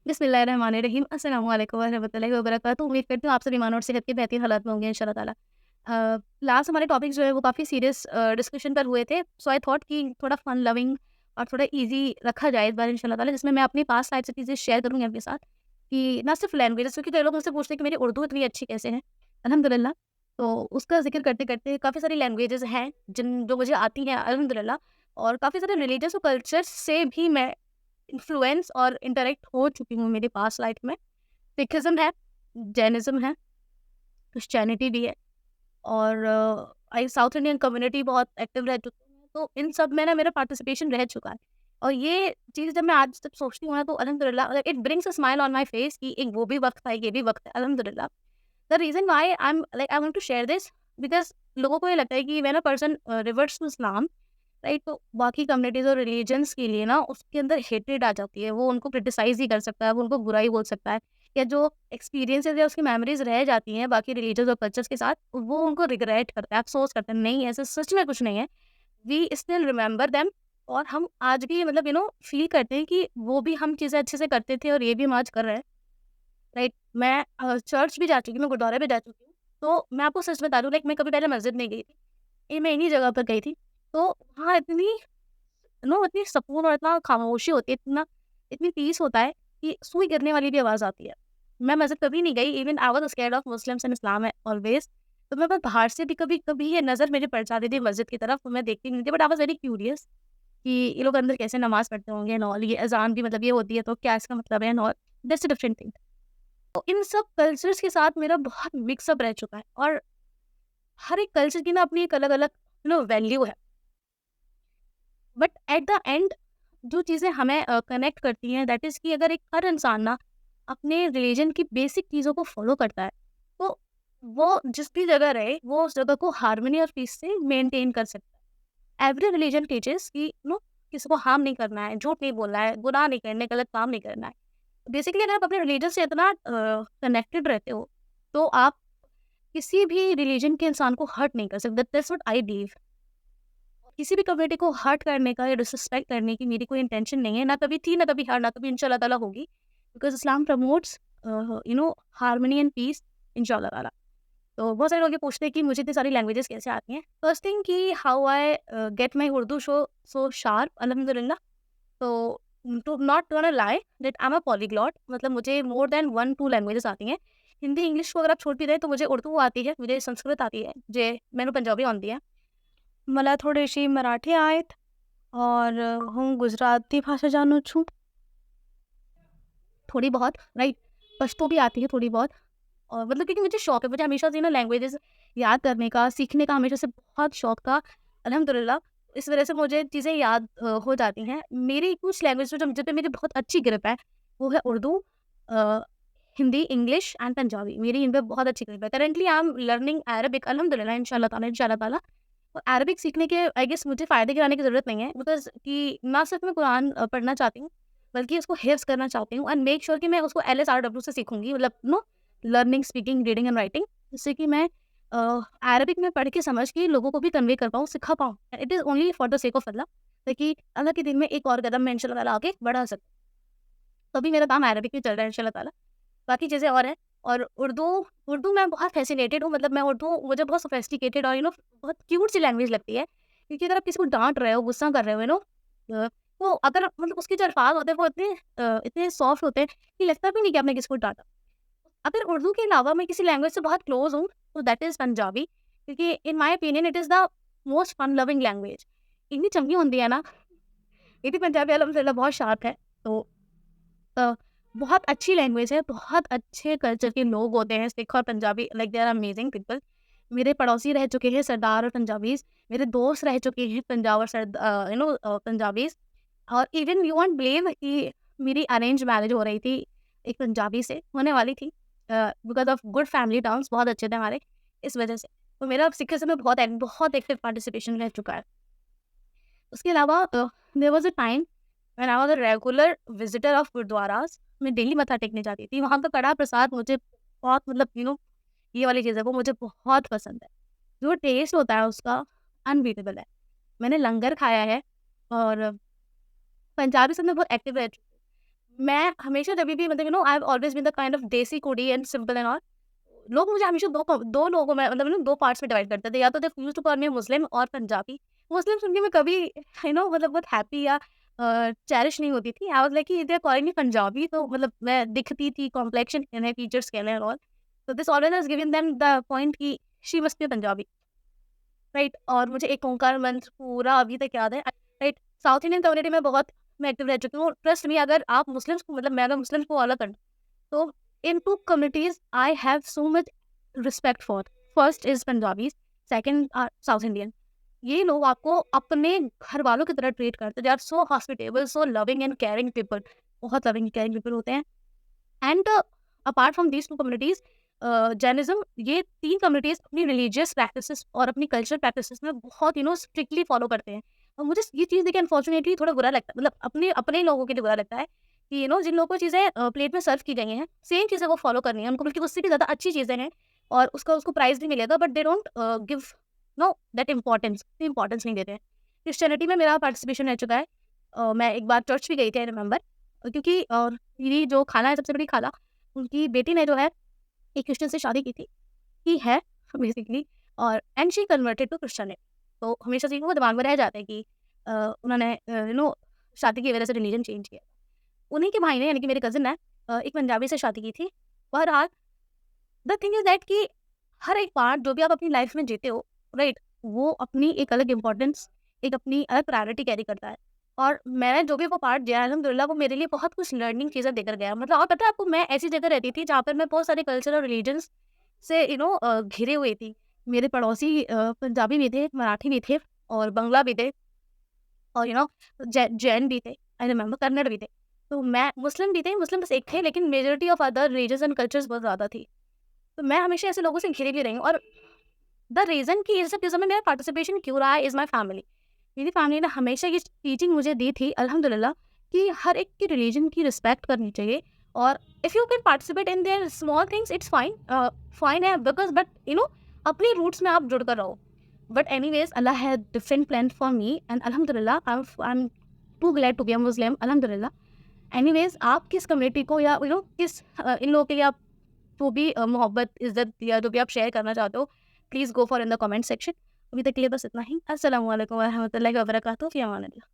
बिस्मिल्लाहिर्रहमानिर्रहीम। अस्सलामु अलैकुम वरहमतुल्लाहि वबरकातुहू। उम्मीद करती हूँ आप सभी ईमान और सेहत के बेहतरीन हालात में होंगे इंशाल्लाह ताला। लास्ट हमारे टॉपिक्स जो है वो काफ़ी सीरियस डिस्कशन पर हुए थे। सो आई थॉट कि थोड़ा फन लविंग और थोड़ा ईज़ी रखा जाए इस बार इंशाल्लाह ताला, जिसमें मैं अपनी पास्ट लाइफ़ से चीज़ें शेयर करूँगी आपके साथ कि ना सिर्फ लैंग्वेजेज़, क्योंकि कई लोग मुझसे पूछते हैं कि मेरी उर्दू इतनी अच्छी कैसे है? अल्हम्दुलिल्लाह। तो उसका ज़िक्र करते-करते काफ़ी सारी लैंग्वेजेज़ हैं जो मुझे आती हैं अल्हम्दुलिल्लाह, और काफ़ी सारे रिलीजियस और कल्चर्स से भी मैं इन्फ्लुएंस और इंटरैक्ट हो चुकी हूँ मेरी पास्ट लाइफ में। सिखिज़्म है, जैनिज़्म है, क्रिश्चियनिटी भी है, और आई साउथ इंडियन कम्युनिटी बहुत एक्टिव रह चुकी हूँ, तो इन सब में ना मेरा पार्टिसिपेशन रह चुका है। और ये चीज़ जब मैं आज जब सोचती हूँ ना, तो अल्हम्दुलिल्लाह it brings a smile on my face कि एक वो भी वक़्त था, ये भी वक़्त है, अल्हम्दुलिल्लाह। The reason why I want to share this, because लोगों को ये लगता है कि when a person reverts to Islam, right, तो बाकी कम्युनिटीज़ और रिलीजन्स के लिए ना उसके अंदर हेट्रेड आ जाती है। वो उनको क्रिटिसाइज़ ही कर सकता है, वो उनको बुरा ही बोल सकता है, या जो एक्सपीरियंसेस या उसकी मेमोरीज़ रह जाती हैं बाकी रिलीजन्स और कल्चर्स के साथ, वो उनको रिग्रेट करता है, अफ़सोस करते हैं, नहीं ऐसा सच में कुछ नहीं है। वी स्टिल रिमेंबर देम, और हम आज भी फ़ील करते हैं कि वो भी हम चीज़ें अच्छे से करते थे और ये भी हम आज कर रहे हैं, राइट। मैं चर्च भी जा चुकी हूँ, मैं गुरुद्वारे भी जा चुकी हूँ। तो मैं आपको सच बता दूँ, लाइक मैं कभी पहले मस्जिद नहीं गई थी। ये मैं इन्हीं जगह पर गई थी। तो वहाँ इतनी सुकून और इतना खामोशी होती है, इतनी पीस होता है कि सुई गिरने वाली भी आवाज़ आती है। मैं मस्जिद कभी नहीं गई, even I was scared of Muslims and Islam always. तो मैं बस बाहर से भी कभी-कभी ये नज़र मेरी पड़ जाती थी मस्जिद की तरफ, तो मैं देखती नहीं थी, but I was very curious कि ये लोग अंदर कैसे नमाज़ पढ़ते होंगे एंड ऑल, ये अज़ान भी मतलब ये होती है तो क्या इसका मतलब है and all, that's a different thing. तो इन सब कल्चर्स के साथ मेरा बहुत मिक्स अप रह चुका है, और हर एक कल्चर की ना अपनी एक अलग-अलग वैल्यू है। बट एट द एंड जो चीज़ें हमें कनेक्ट करती हैं, दैट इज़ कि अगर एक हर इंसान ना अपने रिलीजन की बेसिक चीज़ों को फॉलो करता है, तो वो जिस भी जगह रहे, वो उस जगह को हार्मनी और पीस से मेंटेन कर सकता है। एवरी रिलीजन टीचेस कि किसी को हार्म नहीं करना है, झूठ नहीं बोलना है, गुनाह नहीं करने, गलत काम नहीं करना है। बेसिकली अगर आप अपने रिलीजन से इतना कनेक्टेड रहते हो, तो आप किसी भी रिलीजन के इंसान को हर्ट नहीं कर सकते। That's what I believe. किसी भी कम्युनिटी को हर्ट करने का या डिसरिस्पेक्ट करने की मेरी कोई इंटेंशन नहीं है, ना कभी थी, ना कभी है, ना कभी इंशाल्लाह ताला होगी। Because Islam promotes harmony and peace इंशाल्लाह ताला। तो बहुत सारे लोग ये पूछते हैं कि मुझे इतनी सारी लैंग्वेजेज़ कैसे आती हैं। फर्स्ट थिंग कि how I get my Urdu so sharp अल्हम्दुलिल्लाह। तो to not gonna lie that I am a polyglot, मतलब मुझे मोर देन 1-2 लैंग्वेजेज़ आती हैं। हिंदी, इंग्लिश को अगर आप छोड़ भी दें तो मुझे उर्दू आती है, मुझे संस्कृत आती है, जे मैंने पंजाबी आती है। मला थोडीशी मराठी आहेत और હું गुजराती भाषा जानूँ छूँ, थोड़ी बहुत, राइट। पश्तो भी आती है थोड़ी बहुत, और मतलब क्योंकि मुझे शौक है, मुझे हमेशा से ना लैंग्वेजेस याद करने का, सीखने का हमेशा से बहुत शौक था, अल्हम्दुलिल्लाह। इस वजह से मुझे चीज़ें याद हो जाती हैं। मेरी कुछ लैंग्वेज जो जिन पे मेरी बहुत अच्छी ग्रिप है, वो है उर्दू, अ, हिंदी, इंग्लिश एंड पंजाबी। मेरी इन पे बहुत अच्छी ग्रिप है। Currently I am learning Arabic अल्हम्दुलिल्लाह, इंशाल्लाह ताला। और अरबिक सीखने के आई गेस मुझे फ़ायदे गिनाने की ज़रूरत नहीं है, बिकॉज़ कि ना सिर्फ़ मैं कुरान पढ़ना चाहती हूँ, बल्कि उसको हिफ़्ज़ करना चाहती हूँ, एंड मेक श्योर कि मैं उसको एलएसआरडब्ल्यू से सीखूँगी, मतलब learning, speaking, reading and writing, जिससे कि मैं अरबिक में पढ़ के समझ के लोगों को भी कन्वे कर पाऊँ, सिखा पाऊँ। It is only for the sake of Allah, ताकि अल्लाह के दिन में एक और कदम मैं इंशाल्लाह ताला आगे बढ़ा सकूँ। तो अभी मेरा काम अरबिक में चल रहा है इंशाल्लाह ताला। बाकी चीज़ें और हैं। और उर्दू उर्दू मैं बहुत फ़ैसिनेटेड हूँ, मतलब मैं उर्दू मुझे बहुत सोफ़िस्टिकेटेड और बहुत क्यूट सी लैंग्वेज लगती है। क्योंकि अगर आप किसी को डाँट रहे हो, गुस्सा कर रहे हो, तो अगर मतलब उसके जो अल्फ़ाज़ होते हैं वो इतने सॉफ्ट होते हैं कि लगता भी नहीं कि आपने किसी को डाँटा। अगर उर्दू के अलावा मैं किसी लैंग्वेज से बहुत क्लोज़ हूँ, तो दैट इज़ पंजाबी, क्योंकि in my opinion it is the most fun loving language. इतनी चंगी होती है ना, मेरी पंजाबी अल्हम्दुलिल्लाह बहुत शार्प है। तो अ, बहुत अच्छी लैंग्वेज है, बहुत अच्छे कल्चर के लोग होते हैं सिख और Punjabi, like they are amazing people. मेरे पड़ोसी रह चुके हैं सरदार और पंजाबीज़, मेरे दोस्त रह चुके हैं पंजाब और पंजाबीज़। और इवन यू वोंट बिलीव कि मेरी अरेंज मैरिज हो रही थी, एक पंजाबी से होने वाली थी, because of good family terms बहुत अच्छे थे हमारे, इस वजह से। तो मेरा सिखिज़्म में बहुत एक्टिव पार्टिसिपेशन रह चुका है। उसके अलावा there was a time when I was a regular visitor of gurdwaras. मैं डेली मत्था टेकने जाती थी। वहाँ का कड़ा प्रसाद मुझे बहुत, मतलब ये वाली चीज़ है, वो मुझे बहुत पसंद है। जो टेस्ट होता है उसका अनबीटेबल है। मैंने लंगर खाया है, और पंजाबी से मैं बहुत एक्टिव रह चुकी हूँ। मैं हमेशा जभी भी मतलब I have always been the kind of desi kudi and simple and all. लोग मुझे हमेशा 2 लोगों में मतलब 2 पार्ट्स में डिवाइड करते थे, या तो they used to call me Muslim और पंजाबी। मुस्लिम सुन के मैं कभी मतलब बहुत हैप्पी या चेरिश नहीं होती थी। आई वाज़ लाइक कि they are calling me Punjabi, तो मतलब मैं दिखती थी, कॉम्प्लेक्शन कहना है, फीचर्स कहना है और ऑल। तो this always has given them the point कि she must be Punjabi, right? और मुझे एक ओंकार मंत्र पूरा अभी तक याद है, राइट? साउथ इंडियन कम्युनिटी में बहुत मैं एक्टिव रह चुकी हूँ। ट्रस्ट मी, अगर आप मुस्लिम्स को मतलब मैं अगर मुस्लिम्स को अलग कर दूँ, तो in two communities I have so much respect for. First is Punjabis, second are South Indian. ये लोग आपको अपने घर वालों की तरह ट्रीट करते हैं। They are so hospitable, so loving and caring people. बहुत लविंग केयरिंग पीपल होते हैं। And apart from these two communities, Jainism, ये 3 कम्युनिटीज अपनी रिलीजियस प्रैक्टिसेस और अपनी कल्चरल प्रैक्टिसेस में बहुत स्ट्रिक्टली फॉलो करते हैं। और मुझे ये चीज़ देखिए अनफॉर्चुनेटली थोड़ा बुरा लगता है, मतलब अपने अपने ही लोगों के लिए बुरा लगता है कि जिन लोगों को चीज़ें प्लेट में सर्व की गई हैं, सेम चीज़ें वो फॉलो करनी है, उनको बल्कि उससे भी ज़्यादा अच्छी चीज़ें हैं और उसका उसको प्राइज़ भी मिलेगा, but they don't give know that importance नहीं देते हैं। क्रिश्चियनिटी में मेरा पार्टिसिपेशन रह चुका है। मैं एक बार चर्च भी गई थी, आई रिमेंबर, क्योंकि मेरी जो खाला है, सबसे बड़ी खाला, उनकी बेटी ने जो है एक क्रिश्चियन से शादी की है बेसिकली, और and she converted to Christianity. तो हमेशा से वो दिमाग में रह जाता है कि उन्होंने शादी की वजह से रिलीजन चेंज किया। उन्हीं के भाई ने, यानी कि मेरे कज़िन ने एक पंजाबी से शादी की थी। बहरहाल द थिंग इज़ दैट कि हर एक पार्ट जो भी आप अपनी लाइफ में जीते हो, राइट? वो अपनी एक अलग इम्पोर्टेंस, एक अपनी अलग प्रायोरिटी कैरी करता है। और मैंने जो भी वो पार्ट दिया है, अल्हम्दुलिल्लाह वो मेरे लिए बहुत कुछ लर्निंग चीज़ें देकर गया। मतलब और पता है आपको, मैं ऐसी जगह रहती थी जहाँ पर मैं बहुत सारे कल्चर और रिलीजन्स से घिरे हुए थी। मेरे पड़ोसी पंजाबी भी थे, मराठी भी थे और बंगला भी थे और जैन भी थे, आई रिमेंबर कन्नड़ भी थे। तो मैं मुस्लिम भी थे, मुस्लिम बस एक थे, लेकिन majority of other religions and cultures बहुत ज़्यादा थी। तो मैं हमेशा ऐसे लोगों से घिरी भी रही हूँ, और द रीज़न कि इन सब चीज़ों में मेरा पार्टिसिपेशन क्यों रहा है इज़ माय फैमिली। मेरी फैमिली ने हमेशा ये टीचिंग मुझे दी थी अल्हम्दुलिल्लाह कि हर एक की रिलीजन की रिस्पेक्ट करनी चाहिए, और if you can participate in their small things it's fine, fine है, बिकॉज़ बट अपनी रूट्स में आप जुड़ कर रहो। But anyways Allah had different plan for me and अल्हम्दुलिल्लाह I am too glad to be a Muslim अल्हम्दुलिल्लाह। Anyways आप किस कम्युनिटी को या किस इन लोगों के लिए आप जो भी मोहब्बत, इज़्ज़त या जो भी आप शेयर करना चाहते हो, please go for in the comment section. अभी तक के लिए बस इतना ही। अस्सलामु अलैकुम व रहमतुल्लाहि व बरकातहू। फ़ी अमानिल्लाह।